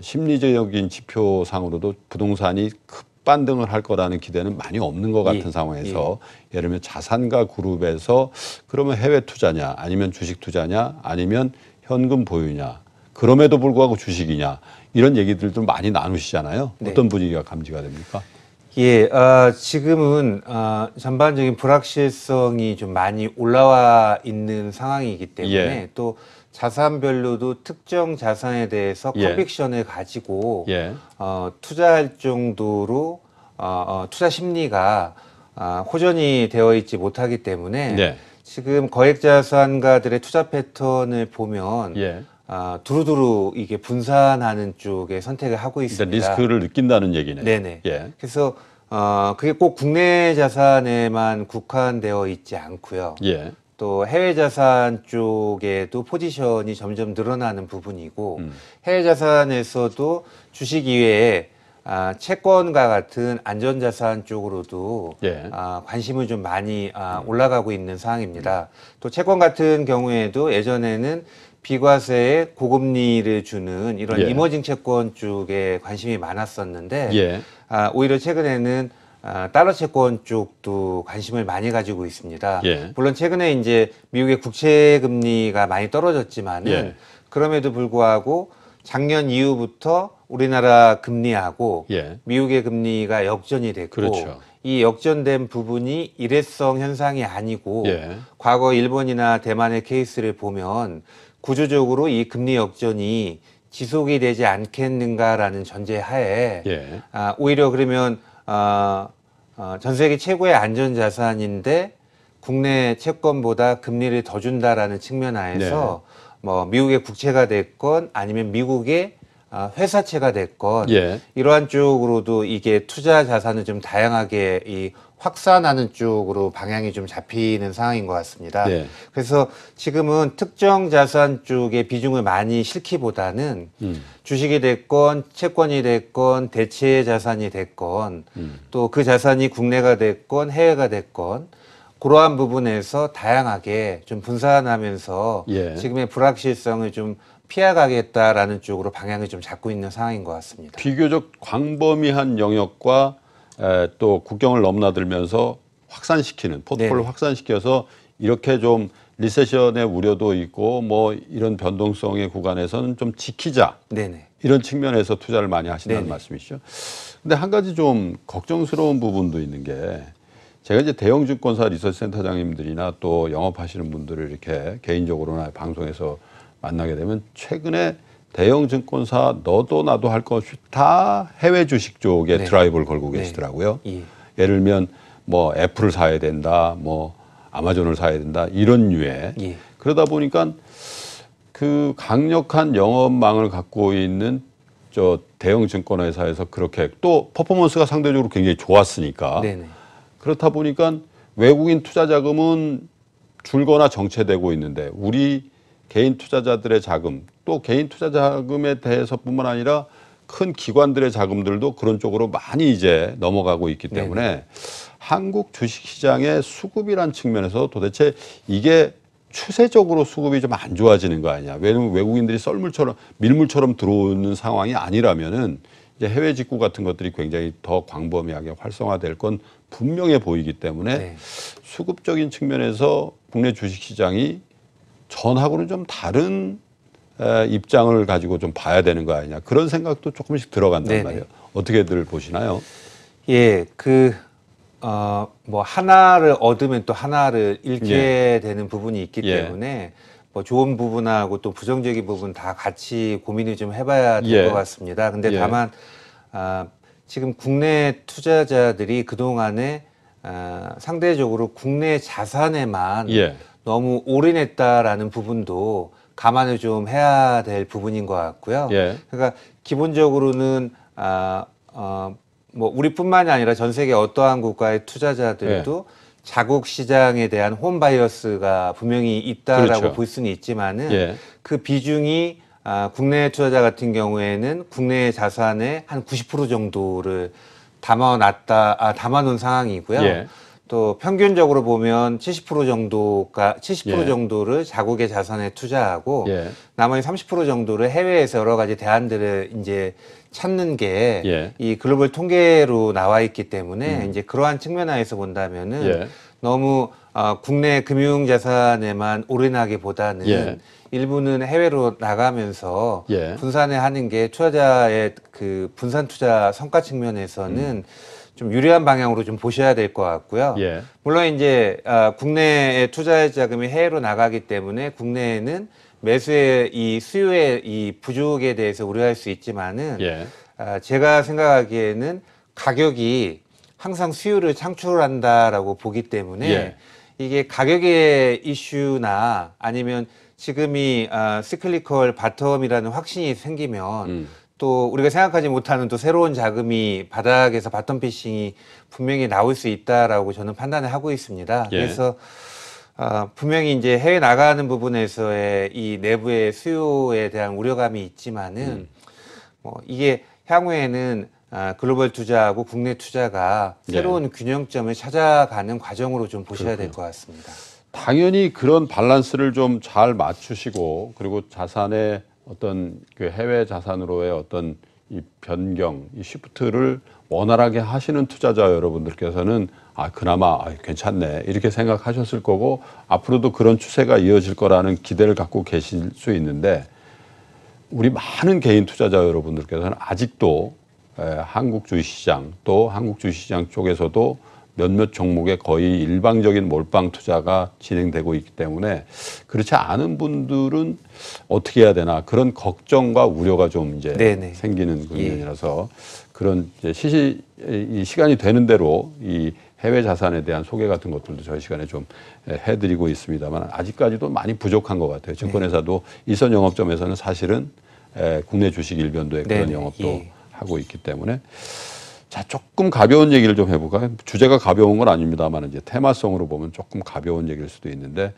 심리적인 지표상으로도 부동산이 급반등을 할 거라는 기대는 많이 없는 것 같은 예. 상황에서 예를 들면 자산가 그룹에서 그러면 해외 투자냐 아니면 주식 투자냐 아니면 현금 보유냐 그럼에도 불구하고 주식이냐 이런 얘기들도 많이 나누시잖아요. 네. 어떤 분위기가 감지가 됩니까? 예, 지금은 전반적인 불확실성이 좀 많이 올라와 있는 상황이기 때문에 예. 또 자산별로도 특정 자산에 대해서 예. 컨빅션을 가지고 예. 투자할 정도로 투자 심리가 호전이 되어 있지 못하기 때문에 네. 지금 거액자산가들의 투자 패턴을 보면 예. 두루두루 이게 분산하는 쪽에 선택을 하고 있습니다. 그러니까 리스크를 느낀다는 얘기네요. 네네. 예. 그래서 그게 꼭 국내 자산에만 국한되어 있지 않고요. 예. 또 해외 자산 쪽에도 포지션이 점점 늘어나는 부분이고 해외 자산에서도 주식 이외에 채권과 같은 안전자산 쪽으로도 예. 관심을 좀 많이 올라가고 있는 상황입니다. 또 채권 같은 경우에도 예전에는 비과세에 고금리를 주는 이런 예. 이머징 채권 쪽에 관심이 많았었는데 예. 오히려 최근에는 달러 채권 쪽도 관심을 많이 가지고 있습니다. 예. 물론 최근에 이제 미국의 국채 금리가 많이 떨어졌지만은 예. 그럼에도 불구하고 작년 이후부터 우리나라 금리하고 예. 미국의 금리가 역전이 됐고 그렇죠. 이 역전된 부분이 일회성 현상이 아니고 예. 과거 일본이나 대만의 케이스를 보면 구조적으로 이 금리 역전이 지속이 되지 않겠는가라는 전제하에 예. 오히려 그러면 전 세계 최고의 안전자산인데 국내 채권보다 금리를 더 준다라는 측면 하에서 뭐 미국의 국채가 됐건 아니면 미국의 회사채가 됐건 예. 이러한 쪽으로도 이게 투자 자산을 좀 다양하게 이 확산하는 쪽으로 방향이 좀 잡히는 상황인 것 같습니다. 네. 그래서 지금은 특정 자산 쪽에 비중을 많이 실기보다는 주식이 됐건 채권이 됐건 대체 자산이 됐건 또 그 자산이 국내가 됐건 해외가 됐건 그러한 부분에서 다양하게 좀 분산하면서 예. 지금의 불확실성을 좀 피해가겠다라는 쪽으로 방향을 좀 잡고 있는 상황인 것 같습니다. 비교적 광범위한 영역과 또 국경을 넘나들면서 확산시키는 포트폴리오 네네. 확산시켜서 이렇게 좀 리세션의 우려도 있고 뭐 이런 변동성의 구간에서는 좀 지키자. 네네. 이런 측면에서 투자를 많이 하신다는 네네. 말씀이시죠. 근데 한 가지 좀 걱정스러운 부분도 있는 게 제가 이제 대형 증권사 리서치 센터장님들이나 또 영업하시는 분들을 이렇게 개인적으로나 방송에서 만나게 되면 최근에 대형 증권사 너도 나도 할 것 없이 다 해외 주식 쪽에 네. 드라이브를 걸고 네. 계시더라고요. 예. 예를 들면 뭐 애플을 사야 된다, 뭐 아마존을 사야 된다 이런 류의 예. 그러다 보니까 그 강력한 영업망을 갖고 있는 저 대형 증권회사에서 그렇게 또 퍼포먼스가 상대적으로 굉장히 좋았으니까 네네. 그렇다 보니까 외국인 투자 자금은 줄거나 정체되고 있는데 우리 개인 투자자들의 자금 또 개인 투자 자금에 대해서뿐만 아니라 큰 기관들의 자금들도 그런 쪽으로 많이 이제 넘어가고 있기 때문에 네네. 한국 주식시장의 수급이란 측면에서 도대체 이게 추세적으로 수급이 좀 안 좋아지는 거 아니냐. 왜냐면 외국인들이 썰물처럼 밀물처럼 들어오는 상황이 아니라면은 이제 해외 직구 같은 것들이 굉장히 더 광범위하게 활성화될 건 분명해 보이기 때문에 네. 수급적인 측면에서 국내 주식시장이 전하고는 좀 다른 입장을 가지고 좀 봐야 되는 거 아니냐. 그런 생각도 조금씩 들어간단 네네. 말이에요. 어떻게들 보시나요? 예, 뭐 하나를 얻으면 또 하나를 잃게 되는 부분이 있기 예. 때문에 뭐 좋은 부분하고 또 부정적인 부분 다 같이 고민을 좀 해봐야 될 예. 것 같습니다. 근데 예. 다만 지금 국내 투자자들이 그동안에 상대적으로 국내 자산에만 예. 너무 올인했다라는 부분도 감안을 좀 해야 될 부분인 것 같고요. 예. 그러니까 기본적으로는 뭐 우리뿐만이 아니라 전 세계 어떠한 국가의 투자자들도 자국 시장에 대한 홈 바이어스가 분명히 있다라고 그렇죠. 볼 수는 있지만은 예. 그 비중이 국내 투자자 같은 경우에는 국내 자산의 한 90% 정도를 담아놓은 상황이고요. 예. 또 평균적으로 보면 70% 예. 정도를 자국의 자산에 투자하고 예. 나머지 30% 정도를 해외에서 여러 가지 대안들을 이제 찾는 게 예. 이 글로벌 통계로 나와 있기 때문에 이제 그러한 측면에서 본다면은 예. 너무 국내 금융 자산에만 올인하기보다는 예. 일부는 해외로 나가면서 예. 분산을 하는 게 투자자의 그 분산 투자 성과 측면에서는 좀 유리한 방향으로 좀 보셔야 될 것 같고요. 예. 물론 이제 국내의 투자 자금이 해외로 나가기 때문에 국내에는 매수의 이 수요의 이 부족에 대해서 우려할 수 있지만은 예. 제가 생각하기에는 가격이 항상 수요를 창출한다라고 보기 때문에 예. 이게 가격의 이슈나 아니면 지금이 시클리컬 바텀이라는 확신이 생기면 또 우리가 생각하지 못하는 또 새로운 자금이 바닥에서 바텀 피싱이 분명히 나올 수 있다라고 저는 판단을 하고 있습니다. 예. 그래서 분명히 이제 해외 나가는 부분에서의 이 내부의 수요에 대한 우려감이 있지만은 뭐 이게 향후에는 글로벌 투자하고 국내 투자가 새로운 균형점을 찾아가는 과정으로 좀 보셔야 될 것 같습니다. 당연히 그런 밸런스를 좀 잘 맞추시고 그리고 자산의 어떤 그 해외 자산으로의 어떤 이 변경, 이 시프트를 원활하게 하시는 투자자 여러분들께서는 그나마 괜찮네 이렇게 생각하셨을 거고 앞으로도 그런 추세가 이어질 거라는 기대를 갖고 계실 수 있는데 우리 많은 개인 투자자 여러분들께서는 아직도 한국 주식시장 또 한국 주식시장 쪽에서도 몇몇 종목에 거의 일방적인 몰빵 투자가 진행되고 있기 때문에 그렇지 않은 분들은 어떻게 해야 되나 그런 걱정과 우려가 좀 이제 네네. 생기는 국면이라서 그런 이제 이 시간이 되는 대로 이 해외 자산에 대한 소개 같은 것들도 저희 시간에 좀 해드리고 있습니다만 아직까지도 많이 부족한 것 같아요. 증권회사도 일선 영업점에서는 사실은 국내 주식 일변도에 그런 네네. 영업도 하고 있기 때문에 자, 조금 가벼운 얘기를 좀 해볼까요? 주제가 가벼운 건 아닙니다만 이제 테마성으로 보면 조금 가벼운 얘기일 수도 있는데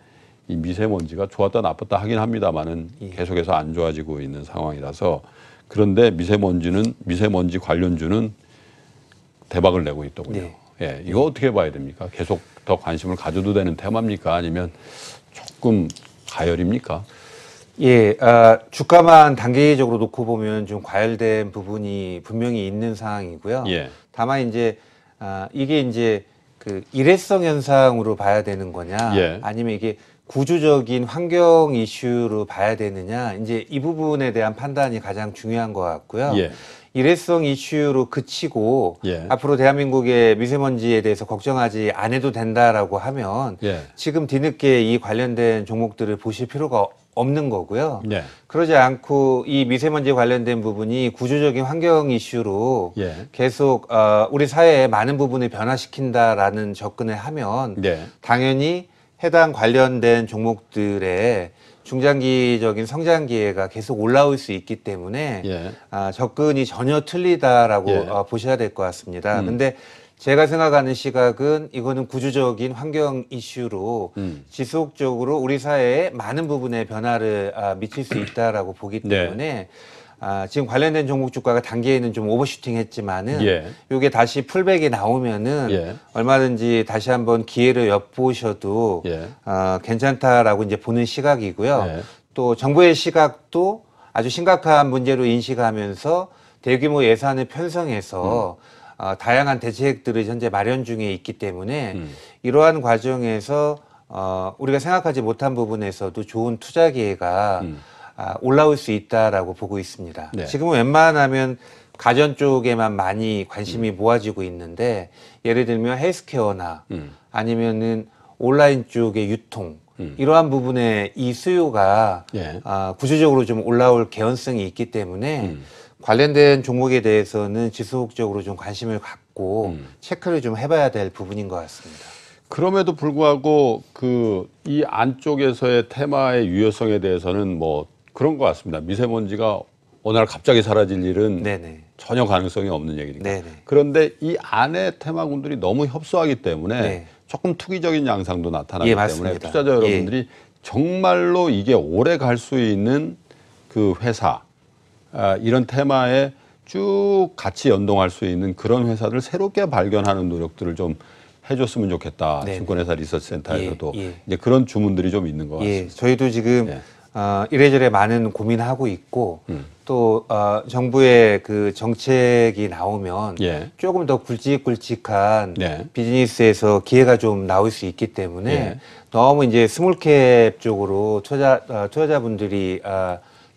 이 미세먼지가 좋았다 나빴다 하긴 합니다만은 계속해서 안 좋아지고 있는 상황이라서 그런데 미세먼지 관련주는 대박을 내고 있더군요. 네. 예, 이거 어떻게 봐야 됩니까? 계속 더 관심을 가져도 되는 테마입니까? 아니면 조금 가열입니까? 예, 주가만 단기적으로 놓고 보면 좀 과열된 부분이 분명히 있는 상황이고요. 예. 다만 이제 이게 이제 그 일회성 현상으로 봐야 되는 거냐, 예. 아니면 이게 구조적인 환경 이슈로 봐야 되느냐, 이제 이 부분에 대한 판단이 가장 중요한 것 같고요. 예. 일회성 이슈로 그치고 예. 앞으로 대한민국의 미세먼지에 대해서 걱정하지 안 해도 된다라고 하면 예. 지금 뒤늦게 이 관련된 종목들을 보실 필요가 없는 거고요. 예. 그러지 않고 이 미세먼지 관련된 부분이 구조적인 환경 이슈로 예. 계속 우리 사회의 많은 부분을 변화시킨다라는 접근을 하면 예. 당연히 해당 관련된 종목들의 중장기적인 성장 기회가 계속 올라올 수 있기 때문에 예. 접근이 전혀 틀리다라고 예. 보셔야 될 것 같습니다. 근데 제가 생각하는 시각은 이거는 구조적인 환경 이슈로 지속적으로 우리 사회에 많은 부분에 변화를 미칠 수 있다라고 보기 때문에 지금 관련된 종목 주가가 단기에는 좀 오버슈팅 했지만은 예. 이게 다시 풀백이 나오면은 예. 얼마든지 다시 한번 기회를 엿보셔도 예. 괜찮다라고 이제 보는 시각이고요. 예. 또 정부의 시각도 아주 심각한 문제로 인식하면서 대규모 예산을 편성해서 다양한 대책들을 현재 마련 중에 있기 때문에 이러한 과정에서 우리가 생각하지 못한 부분에서도 좋은 투자 기회가 올라올 수 있다라고 보고 있습니다. 네. 지금은 웬만하면 가전 쪽에만 많이 관심이 모아지고 있는데 예를 들면 헬스케어나 아니면은 온라인 쪽의 유통 이러한 부분에 이 수요가 예. 구조적으로 좀 올라올 개연성이 있기 때문에 관련된 종목에 대해서는 지속적으로 좀 관심을 갖고 체크를 좀 해봐야 될 부분인 것 같습니다. 그럼에도 불구하고 그 이 안쪽에서의 테마의 유효성에 대해서는 뭐 그런 것 같습니다. 미세먼지가 어느 날 갑자기 사라질 일은 네네. 전혀 가능성이 없는 얘기니까. 네네. 그런데 이 안에 테마군들이 너무 협소하기 때문에 네. 조금 투기적인 양상도 나타나기 예, 때문에 맞습니다. 투자자 여러분들이 정말로 이게 오래 갈 수 있는 그 회사, 이런 테마에 쭉 같이 연동할 수 있는 그런 회사들 새롭게 발견하는 노력들을 좀 해줬으면 좋겠다. 네네. 증권회사 리서치센터에서도 예. 이제 그런 주문들이 좀 있는 것 같습니다. 예, 저희도 지금 예. 이래저래 많은 고민하고 있고 또 정부의 그 정책이 나오면 예. 조금 더 굵직굵직한 네. 비즈니스에서 기회가 좀 나올 수 있기 때문에 예. 너무 이제 스몰캡 쪽으로 투자자분들이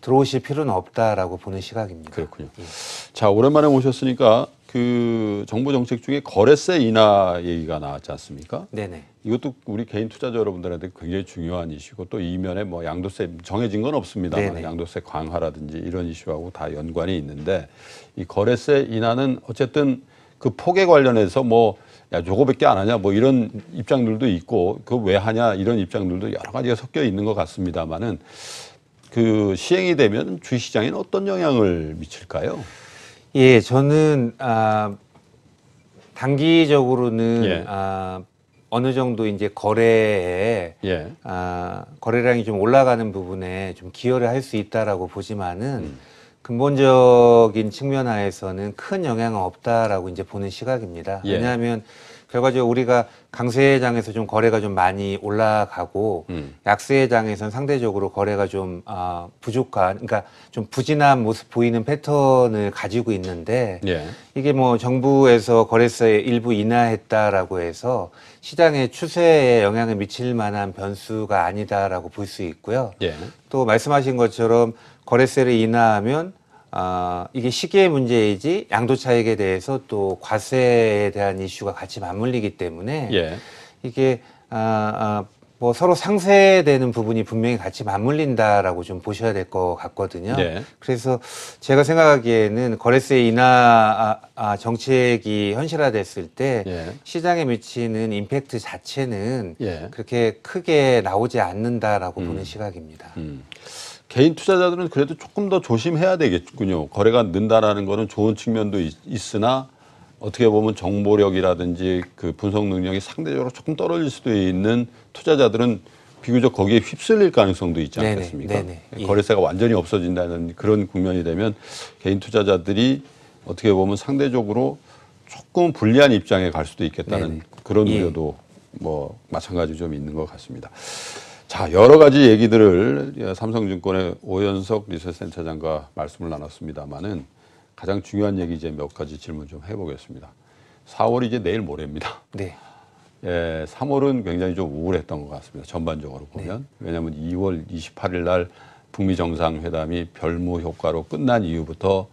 들어오실 필요는 없다라고 보는 시각입니다. 그렇군요. 예. 자, 오랜만에 모셨으니까 그 정부 정책 중에 거래세 인하 얘기가 나왔지 않습니까? 네네. 이것도 우리 개인 투자자 여러분들한테 굉장히 중요한 이슈고 또 이면에 뭐 양도세 정해진 건 없습니다만 네네. 양도세 강화라든지 이런 이슈하고 다 연관이 있는데 이 거래세 인하는 어쨌든 그 폭에 관련해서 뭐 야, 저거밖에 안 하냐 뭐 이런 입장들도 있고 그 왜 하냐 이런 입장들도 여러 가지가 섞여 있는 것 같습니다만은 그 시행이 되면 주식시장에는 어떤 영향을 미칠까요? 예, 저는 단기적으로는 예. 어느 정도 이제 거래에 예. 거래량이 좀 올라가는 부분에 좀 기여를 할 수 있다라고 보지만은 근본적인 측면 하에서는 큰 영향은 없다라고 이제 보는 시각입니다. 예. 왜냐하면 결과적으로 우리가 강세장에서 좀 거래가 좀 많이 올라가고 약세장에서는 상대적으로 거래가 좀 부족한, 그러니까 좀 부진한 모습 보이는 패턴을 가지고 있는데 예. 이게 뭐 정부에서 거래세 일부 인하했다라고 해서 시장의 추세에 영향을 미칠 만한 변수가 아니다라고 볼 수 있고요. 예. 또 말씀하신 것처럼 거래세를 인하하면 이게 시기의 문제이지 양도 차익에 대해서 또 과세에 대한 이슈가 같이 맞물리기 때문에 예. 이게 뭐 서로 상쇄되는 부분이 분명히 같이 맞물린다라고 좀 보셔야 될 것 같거든요. 네. 그래서 제가 생각하기에는 거래세 인하 정책이 현실화됐을 때 예. 시장에 미치는 임팩트 자체는 예. 그렇게 크게 나오지 않는다라고 보는 시각입니다. 개인 투자자들은 그래도 조금 더 조심해야 되겠군요. 거래가 는다라는 거는 좋은 측면도 있으나 어떻게 보면 정보력이라든지 그 분석 능력이 상대적으로 조금 떨어질 수도 있는 투자자들은 비교적 거기에 휩쓸릴 가능성도 있지 네네, 않겠습니까? 네네, 예. 거래세가 완전히 없어진다는 그런 국면이 되면 개인 투자자들이 어떻게 보면 상대적으로 조금 불리한 입장에 갈 수도 있겠다는 네네. 그런 예. 우려도 뭐 마찬가지로 좀 있는 것 같습니다. 자, 여러 가지 얘기들을 삼성증권의 오연석 리서치센터장과 말씀을 나눴습니다만은 가장 중요한 얘기 이제 몇 가지 질문 좀 해보겠습니다. 4월이 이제 내일 모레입니다. 네. 예, 3월은 굉장히 좀 우울했던 것 같습니다. 전반적으로 보면. 왜냐하면 2월 28일 날 북미 정상회담이 별무 효과로 끝난 이후부터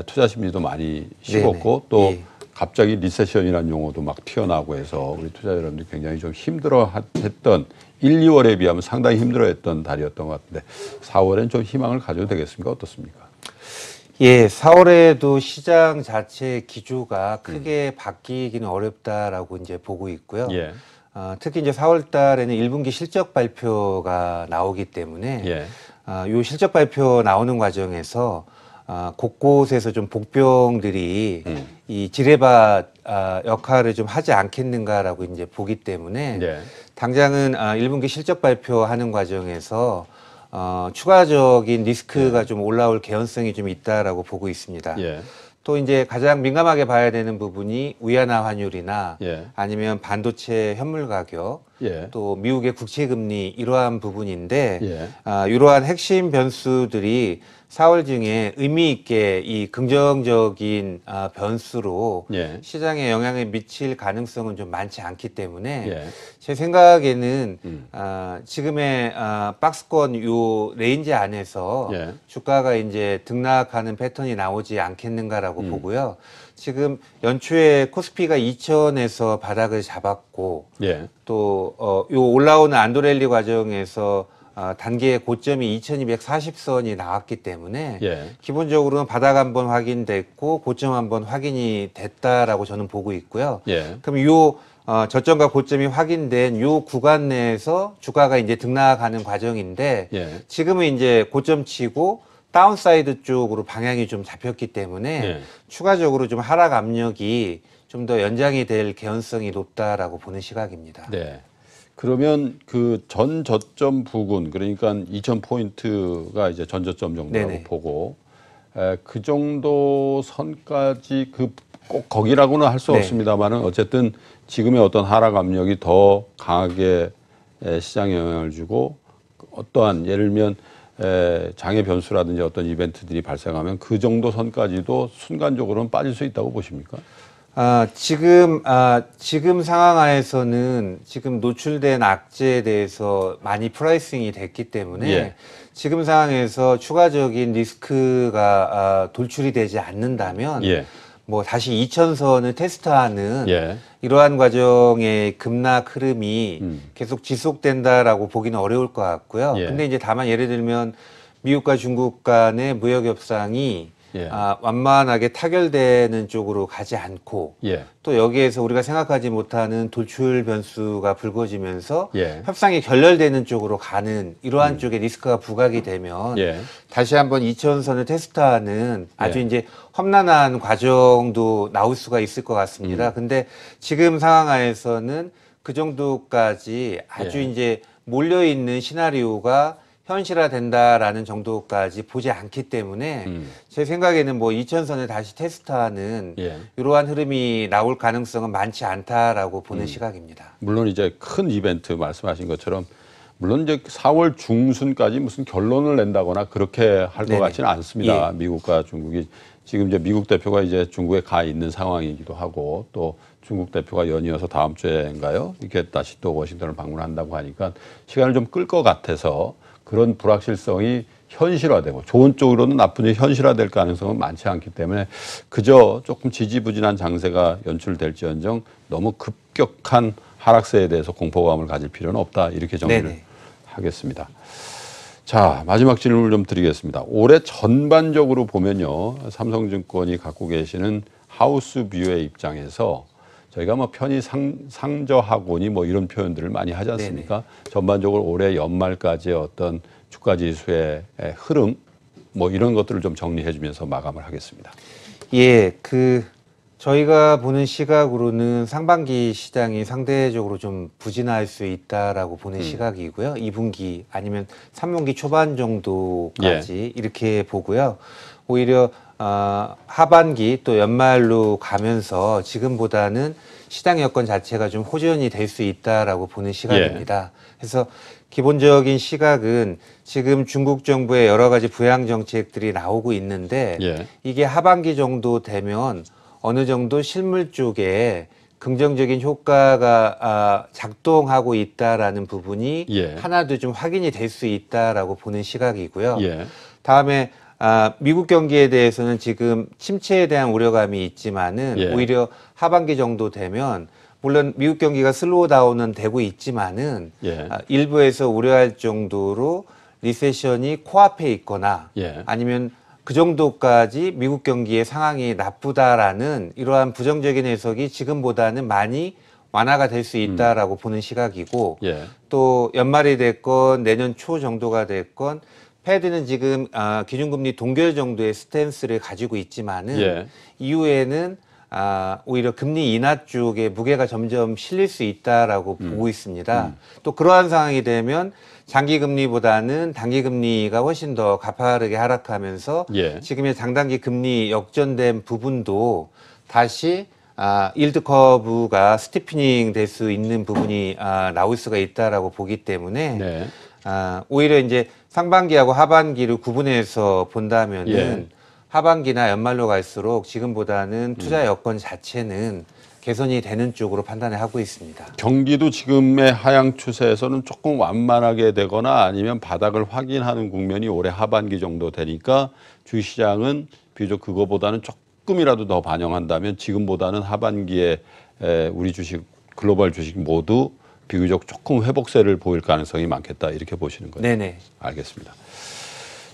투자 심리도 많이 식었고 또 예. 갑자기 리세션이라는 용어도 막 튀어나오고 해서 우리 투자 여러분들이 굉장히 좀 힘들어했던 1, 2월에 비하면 상당히 힘들어했던 달이었던 것 같은데 4월엔 좀 희망을 가져도 되겠습니까? 어떻습니까? 예, 4월에도 시장 자체 기조가 크게 바뀌기는 어렵다라고 이제 보고 있고요. 예. 특히 이제 4월 달에는 1분기 실적 발표가 나오기 때문에 예. 요 실적 발표 나오는 과정에서 곳곳에서 좀 복병들이 이 지뢰밭 역할을 좀 하지 않겠는가라고 이제 보기 때문에 예. 당장은 1분기 실적 발표하는 과정에서 추가적인 리스크가 좀 올라올 개연성이 좀 있다라고 보고 있습니다. 예. 또 이제 가장 민감하게 봐야 되는 부분이 위안화 환율이나 예. 아니면 반도체 현물 가격, 예. 또 미국의 국채 금리 이러한 부분인데 예. 이러한 핵심 변수들이 4월 중에 의미 있게 이 긍정적인 변수로 예. 시장에 영향을 미칠 가능성은 좀 많지 않기 때문에 예. 제 생각에는 지금의 박스권 요 레인지 안에서 예. 주가가 이제 등락하는 패턴이 나오지 않겠는가라고 보고요. 지금 연초에 코스피가 2,000에서 바닥을 잡았고 예. 또 요 올라오는 안도랠리 과정에서 단계의 고점이 2240선이 나왔기 때문에 예. 기본적으로는 바닥 한번 확인됐고 고점 한번 확인이 됐다라고 저는 보고 있고요. 예. 그럼 요 저점과 고점이 확인된 요 구간 내에서 주가가 이제 등락하는 과정인데 예. 지금은 이제 고점 치고 다운사이드 쪽으로 방향이 좀 잡혔기 때문에 예. 추가적으로 좀 하락 압력이 좀 더 연장이 될 개연성이 높다라고 보는 시각입니다. 네. 그러면 그 전 저점 부근 그러니까 2,000포인트가 이제 전 저점 정도라고 네네. 보고 그 정도 선까지 그 꼭 거기라고는 할 수 네. 없습니다만은 어쨌든 지금의 어떤 하락 압력이 더 강하게 시장에 영향을 주고 어떠한 예를 들면 장애 변수라든지 어떤 이벤트들이 발생하면 그 정도 선까지도 순간적으로는 빠질 수 있다고 보십니까? 지금 상황 하에서는 지금 노출된 악재에 대해서 많이 프라이싱이 됐기 때문에 예. 지금 상황에서 추가적인 리스크가 돌출이 되지 않는다면 예. 뭐 다시 2,000선을 테스트하는 예. 이러한 과정의 급락 흐름이 계속 지속된다라고 보기는 어려울 것 같고요. 예. 근데 이제 다만 예를 들면 미국과 중국 간의 무역 협상이 예. 완만하게 타결되는 쪽으로 가지 않고 예. 또 여기에서 우리가 생각하지 못하는 돌출 변수가 불거지면서 예. 협상이 결렬되는 쪽으로 가는 이러한 쪽에 리스크가 부각이 되면 예. 다시 한번 2,000선을 테스트하는 아주 예. 이제 험난한 과정도 나올 수가 있을 것 같습니다. 근데 지금 상황 하에서는 그 정도까지 아주 예. 이제 몰려있는 시나리오가 현실화된다라는 정도까지 보지 않기 때문에 제 생각에는 뭐 2,000선을 다시 테스트하는 예. 이러한 흐름이 나올 가능성은 많지 않다라고 보는 시각입니다. 물론 이제 큰 이벤트 말씀하신 것처럼 물론 이제 4월 중순까지 무슨 결론을 낸다거나 그렇게 할 것 네네. 같지는 않습니다. 예. 미국과 중국이 지금 이제 미국 대표가 이제 중국에 가 있는 상황이기도 하고 또 중국 대표가 연이어서 다음 주에인가요? 이렇게 다시 또 워싱턴을 방문한다고 하니까 시간을 좀 끌 것 같아서 그런 불확실성이 현실화되고 좋은 쪽으로는 나쁜 쪽이 현실화될 가능성은 많지 않기 때문에 그저 조금 지지부진한 장세가 연출될지언정 너무 급격한 하락세에 대해서 공포감을 가질 필요는 없다. 이렇게 정리를 네네. 하겠습니다. 자, 마지막 질문을 좀 드리겠습니다. 올해 전반적으로 보면요. 삼성증권이 갖고 계시는 하우스 뷰의 입장에서 저희가 뭐 편히 상저하고니 뭐 이런 표현들을 많이 하지 않습니까? 네네. 전반적으로 올해 연말까지의 어떤 주가 지수의 흐름 뭐 이런 것들을 좀 정리해 주면서 마감을 하겠습니다. 예, 저희가 보는 시각으로는 상반기 시장이 상대적으로 좀 부진할 수 있다라고 보는 시각이고요. 2분기 아니면 3분기 초반 정도까지 이렇게 보고요. 오히려 하반기 또 연말로 가면서 지금보다는 시장 여건 자체가 좀 호전이 될 수 있다라고 보는 시각입니다. 그래서 기본적인 시각은 지금 중국 정부의 여러 가지 부양 정책들이 나오고 있는데 이게 하반기 정도 되면 어느 정도 실물 쪽에 긍정적인 효과가 작동하고 있다라는 부분이 하나도 좀 확인이 될 수 있다라고 보는 시각이고요. 다음에 미국 경기에 대해서는 지금 침체에 대한 우려감이 있지만은 오히려 하반기 정도 되면 물론 미국 경기가 슬로우다운은 되고 있지만은 일부에서 우려할 정도로 리세션이 코앞에 있거나 아니면 그 정도까지 미국 경기의 상황이 나쁘다라는 이러한 부정적인 해석이 지금보다는 많이 완화가 될 수 있다라고 보는 시각이고 또 연말이 됐건 내년 초 정도가 됐건 패드는 지금 기준금리 동결 정도의 스탠스를 가지고 있지만은 이후에는 오히려 금리 인하 쪽에 무게가 점점 실릴 수 있다라고 보고 있습니다. 또 그러한 상황이 되면 장기금리보다는 단기금리가 훨씬 더 가파르게 하락하면서 지금의 장단기 금리 역전된 부분도 다시 일드 커브가 스티프닝 될 수 있는 부분이 나올 수가 있다라고 보기 때문에 오히려 이제 상반기하고 하반기를 구분해서 본다면은 하반기나 연말로 갈수록 지금보다는 투자 여건 자체는 개선이 되는 쪽으로 판단을 하고 있습니다. 경기도 지금의 하향 추세에서는 조금 완만하게 되거나 아니면 바닥을 확인하는 국면이 올해 하반기 정도 되니까 주식시장은 비교적 그거보다는 조금이라도 더 반영한다면 지금보다는 하반기에 우리 주식, 글로벌 주식 모두 비교적 조금 회복세를 보일 가능성이 많겠다 이렇게 보시는 거예요? 네네. 알겠습니다.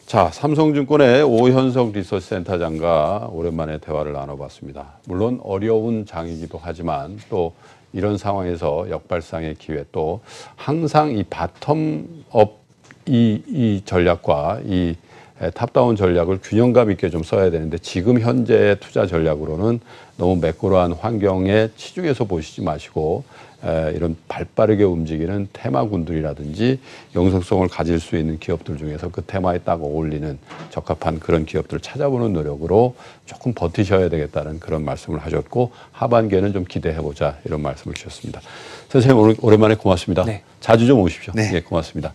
자, 삼성증권의 오현석 리서치센터장과 오랜만에 대화를 나눠봤습니다. 물론 어려운 장이기도 하지만 또 이런 상황에서 역발상의 기회 또 항상 이 바텀업 이 전략과 이 탑다운 전략을 균형감 있게 좀 써야 되는데 지금 현재의 투자 전략으로는 너무 매끄러운 환경에 치중해서 보시지 마시고 이런 발빠르게 움직이는 테마군들이라든지 영속성을 가질 수 있는 기업들 중에서 그 테마에 딱 어울리는 적합한 그런 기업들을 찾아보는 노력으로 조금 버티셔야 되겠다는 그런 말씀을 하셨고 하반기에는 좀 기대해보자 이런 말씀을 주셨습니다. 선생님 오랜만에 고맙습니다. 자주 좀 오십시오. 네, 고맙습니다.